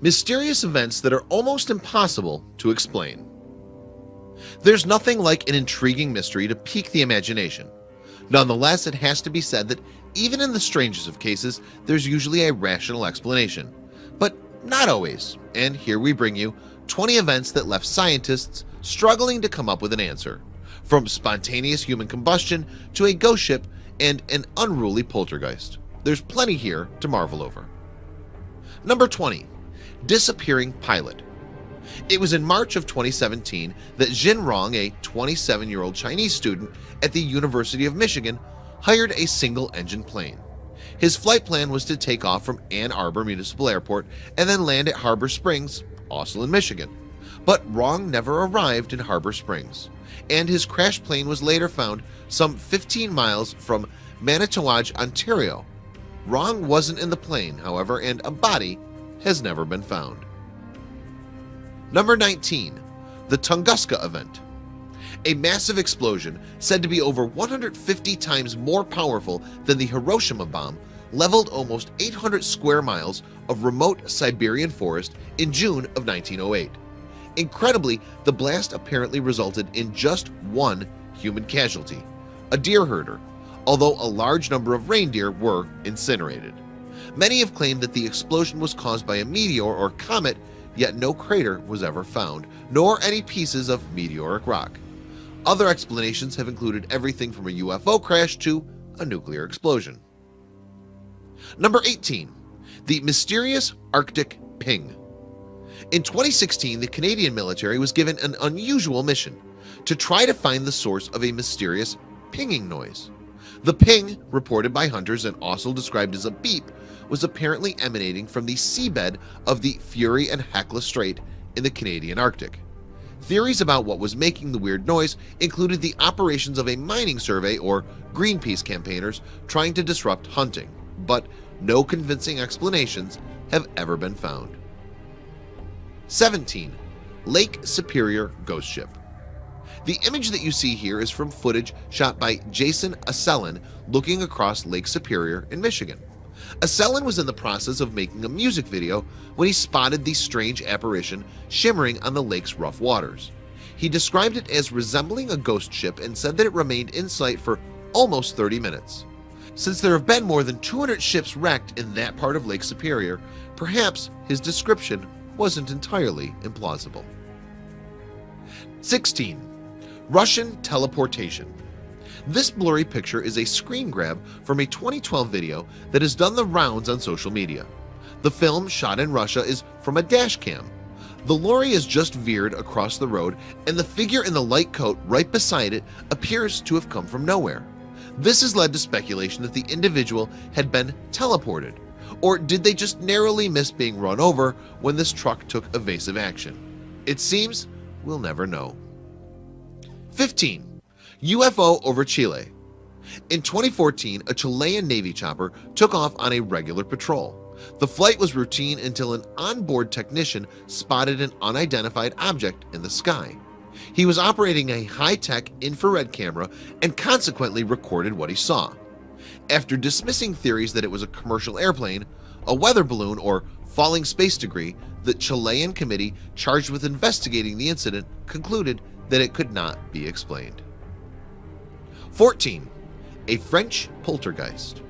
Mysterious events that are almost impossible to explain. There's nothing like an intriguing mystery to pique the imagination. Nonetheless, it has to be said that even in the strangest of cases, there's usually a rational explanation. But not always, and here we bring you 20 events that left scientists struggling to come up with an answer, from spontaneous human combustion to a ghost ship and an unruly poltergeist. There's plenty here to marvel over. Number 20. Disappearing pilot. It was in March of 2017 that Jin Rong, a 27-year-old Chinese student at the University of Michigan, hired a single-engine plane. His flight plan was to take off from Ann Arbor Municipal Airport and then land at Harbor Springs, also in Michigan. But Rong never arrived in Harbor Springs, and his crashed plane was later found some 15 miles from Manitowaj, Ontario. Rong wasn't in the plane, however, and a body has never been found. Number 19. The Tunguska event. A massive explosion, said to be over 150 times more powerful than the Hiroshima bomb, leveled almost 800 square miles of remote Siberian forest in June of 1908. Incredibly, the blast apparently resulted in just one human casualty, a deer herder, although a large number of reindeer were incinerated. Many have claimed that the explosion was caused by a meteor or comet, yet no crater was ever found, nor any pieces of meteoric rock. Other explanations have included everything from a UFO crash to a nuclear explosion. Number 18. The mysterious Arctic ping. In 2016, the Canadian military was given an unusual mission to try to find the source of a mysterious pinging noise. The ping, reported by hunters and also described as a beep, was apparently emanating from the seabed of the Fury and Hecla Strait in the Canadian Arctic. Theories about what was making the weird noise included the operations of a mining survey or Greenpeace campaigners trying to disrupt hunting, but no convincing explanations have ever been found. 17. Lake Superior Ghost Ship. The image that you see here is from footage shot by Jason Asselin looking across Lake Superior in Michigan. Asselin was in the process of making a music video when he spotted the strange apparition shimmering on the lake's rough waters. He described it as resembling a ghost ship and said that it remained in sight for almost 30 minutes. Since there have been more than 200 ships wrecked in that part of Lake Superior, perhaps his description wasn't entirely implausible. 16. Russian teleportation. This blurry picture is a screen grab from a 2012 video that has done the rounds on social media. The film, shot in Russia, is from a dash cam. The lorry is just veered across the road, and the figure in the light coat right beside it appears to have come from nowhere. This has led to speculation that the individual had been teleported, or did they just narrowly miss being run over when this truck took evasive action? It seems we'll never know. 15. UFO over Chile. In 2014, a Chilean Navy chopper took off on a regular patrol. The flight was routine until an onboard technician spotted an unidentified object in the sky. He was operating a high-tech infrared camera and consequently recorded what he saw. After dismissing theories that it was a commercial airplane, a weather balloon, or falling space debris, the Chilean committee charged with investigating the incident concluded that it could not be explained. 14. A French poltergeist.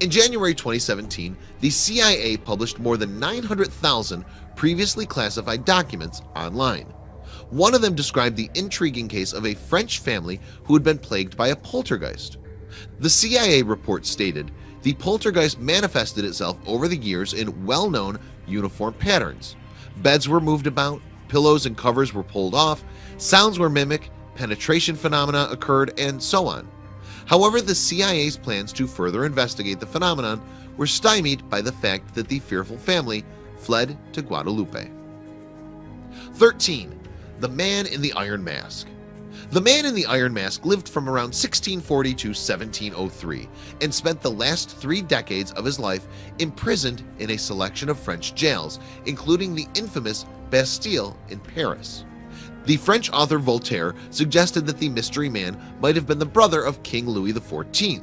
In January 2017, the CIA published more than 900,000 previously classified documents online. One of them described the intriguing case of a French family who had been plagued by a poltergeist. The CIA report stated the poltergeist manifested itself over the years in well-known uniform patterns. Beds were moved about, pillows and covers were pulled off, sounds were mimicked, penetration phenomena occurred, and so on. However, the CIA's plans to further investigate the phenomenon were stymied by the fact that the fearful family fled to Guadalupe. 13. The Man in the Iron Mask. The Man in the Iron Mask lived from around 1640 to 1703 and spent the last 3 decades of his life imprisoned in a selection of French jails, including the infamous Bastille in Paris. The French author Voltaire suggested that the mystery man might have been the brother of King Louis XIV.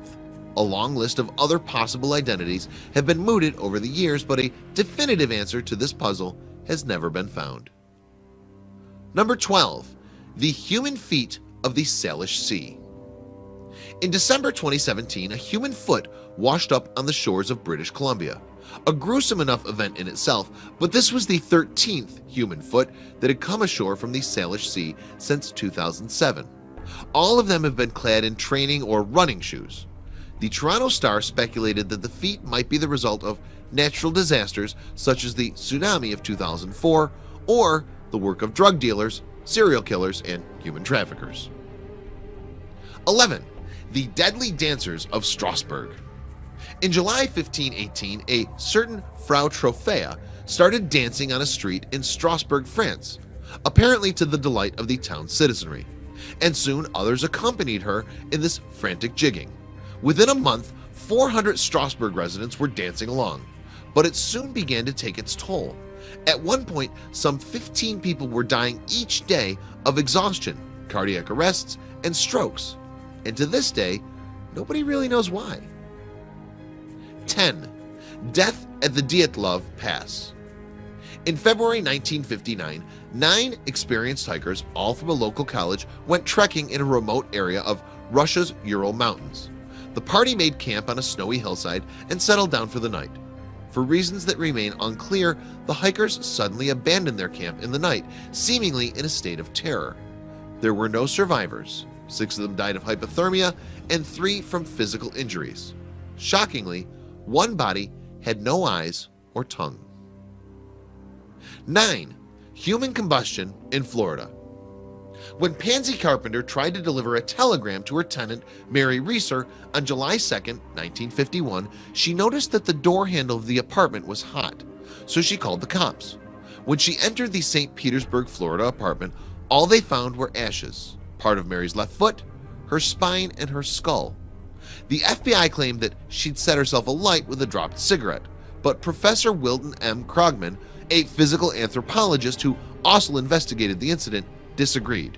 A long list of other possible identities have been mooted over the years, but a definitive answer to this puzzle has never been found. Number 12. The human feet of the Salish Sea. In December 2017, a human foot washed up on the shores of British Columbia. A gruesome enough event in itself, but this was the 13th human foot that had come ashore from the Salish Sea since 2007. All of them have been clad in training or running shoes. The Toronto Star speculated that the feet might be the result of natural disasters such as the tsunami of 2004 or the work of drug dealers, serial killers, and human traffickers. 11. The Deadly Dancers of Strasbourg. In July 1518, a certain Frau Trophea started dancing on a street in Strasbourg, France, apparently to the delight of the town's citizenry, and soon others accompanied her in this frantic jigging. Within a month, 400 Strasbourg residents were dancing along, but it soon began to take its toll. At one point, some 15 people were dying each day of exhaustion, cardiac arrests, and strokes, and to this day, nobody really knows why. 10. Death at the Dyatlov Pass. In February 1959, 9 experienced hikers, all from a local college, went trekking in a remote area of Russia's Ural Mountains. The party made camp on a snowy hillside and settled down for the night. For reasons that remain unclear, the hikers suddenly abandoned their camp in the night, seemingly in a state of terror. There were no survivors. 6 of them died of hypothermia and 3 from physical injuries. Shockingly, one body had no eyes or tongue. 9. Human combustion in Florida. When Pansy Carpenter tried to deliver a telegram to her tenant, Mary Reeser, on July 2, 1951, she noticed that the door handle of the apartment was hot, so she called the cops. When she entered the St. Petersburg, Florida apartment, all they found were ashes, part of Mary's left foot, her spine, and her skull. The FBI claimed that she'd set herself alight with a dropped cigarette, but Professor Wilton M. Krogman, a physical anthropologist who also investigated the incident, disagreed.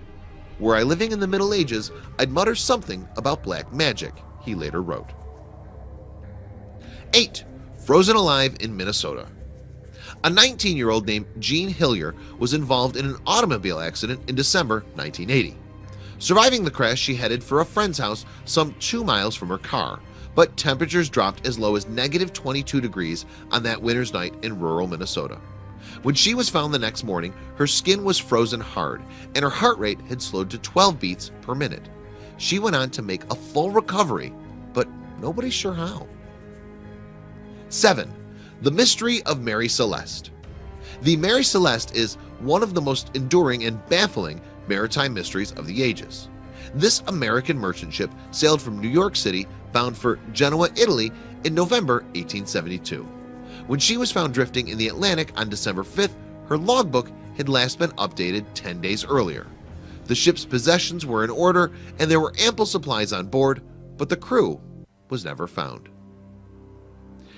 "Were I living in the Middle Ages, I'd mutter something about black magic," he later wrote. 8. Frozen alive in Minnesota. A 19-year-old named Jean Hillier was involved in an automobile accident in December 1980. Surviving the crash, she headed for a friend's house some 2 miles from her car, but temperatures dropped as low as -22 degrees on that winter's night in rural Minnesota. When she was found the next morning, her skin was frozen hard and her heart rate had slowed to 12 beats per minute. She went on to make a full recovery, but nobody's sure how. 7. The Mystery of Mary Celeste. The Mary Celeste is one of the most enduring and baffling maritime mysteries of the ages. This American merchant ship sailed from New York City bound for Genoa, Italy in November 1872. When she was found drifting in the Atlantic on December 5th, her logbook had last been updated 10 days earlier. The ship's possessions were in order and there were ample supplies on board, but the crew was never found.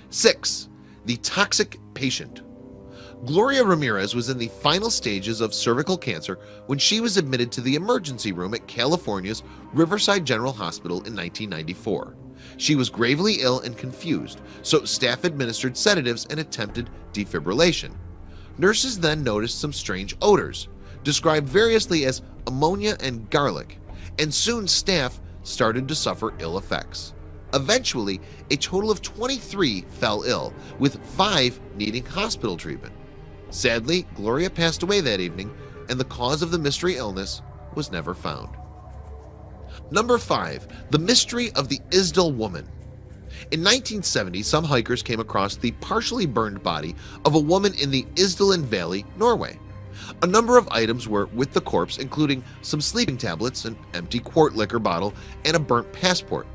6. The Toxic Patient. Gloria Ramirez was in the final stages of cervical cancer when she was admitted to the emergency room at California's Riverside General Hospital in 1994. She was gravely ill and confused, so staff administered sedatives and attempted defibrillation. Nurses then noticed some strange odors, described variously as ammonia and garlic, and soon staff started to suffer ill effects. Eventually, a total of 23 fell ill, with 5 needing hospital treatment. Sadly, Gloria passed away that evening, and the cause of the mystery illness was never found. Number 5. The Mystery of the Isdal Woman. In 1970, some hikers came across the partially burned body of a woman in the Isdalen Valley, Norway. A number of items were with the corpse, including some sleeping tablets, an empty quart liquor bottle, and a burnt passport.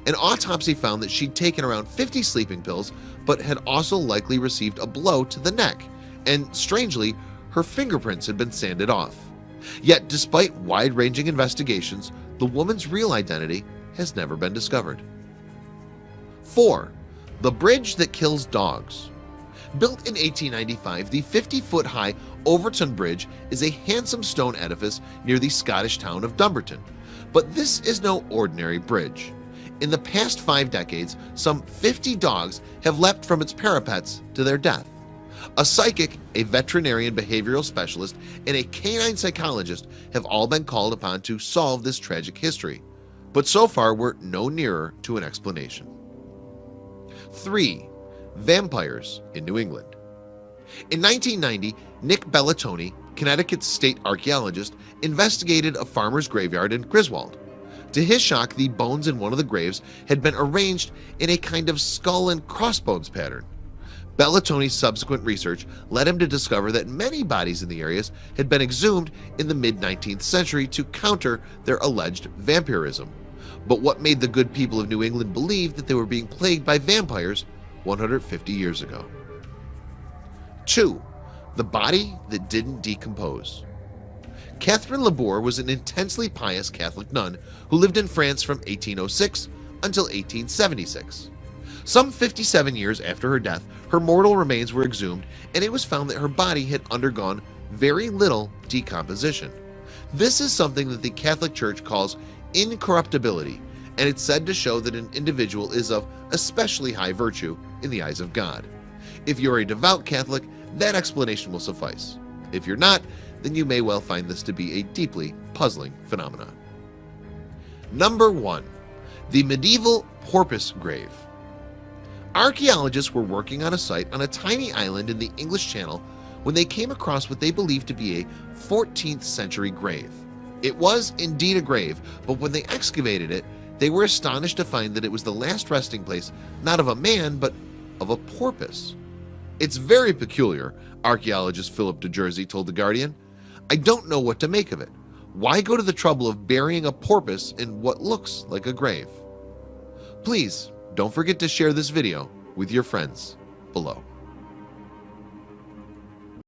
An autopsy found that she'd taken around 50 sleeping pills, but had also likely received a blow to the neck, and strangely, her fingerprints had been sanded off. Yet, despite wide-ranging investigations, the woman's real identity has never been discovered. 4. The Bridge That Kills Dogs. Built in 1895, the 50-foot-high Overton Bridge is a handsome stone edifice near the Scottish town of Dumbarton. But this is no ordinary bridge. In the past 5 decades, some 50 dogs have leapt from its parapets to their death. A psychic, a veterinarian behavioral specialist, and a canine psychologist have all been called upon to solve this tragic history, but so far we're no nearer to an explanation. 3. Vampires in New England. In 1990, Nick Bellatoni, Connecticut's state archaeologist, investigated a farmer's graveyard in Griswold. To his shock, the bones in one of the graves had been arranged in a kind of skull and crossbones pattern. Bellatoni's subsequent research led him to discover that many bodies in the areas had been exhumed in the mid-19th century to counter their alleged vampirism. But what made the good people of New England believe that they were being plagued by vampires 150 years ago? 2. The body that didn't decompose. Catherine Labour was an intensely pious Catholic nun who lived in France from 1806 until 1876. Some 57 years after her death, her mortal remains were exhumed, and it was found that her body had undergone very little decomposition. This is something that the Catholic Church calls incorruptibility, and it's said to show that an individual is of especially high virtue in the eyes of God. If you're a devout Catholic, that explanation will suffice. If you're not, then you may well find this to be a deeply puzzling phenomenon. Number 1. The medieval porpoise grave. Archaeologists were working on a site on a tiny island in the English Channel when they came across what they believed to be a 14th century grave. It was indeed a grave, but when they excavated it, they were astonished to find that it was the last resting place not of a man, but of a porpoise. "It's very peculiar," archaeologist Philip de Jersey told The Guardian. "I don't know what to make of it. Why go to the trouble of burying a porpoise in what looks like a grave?" Please don't forget to share this video with your friends below.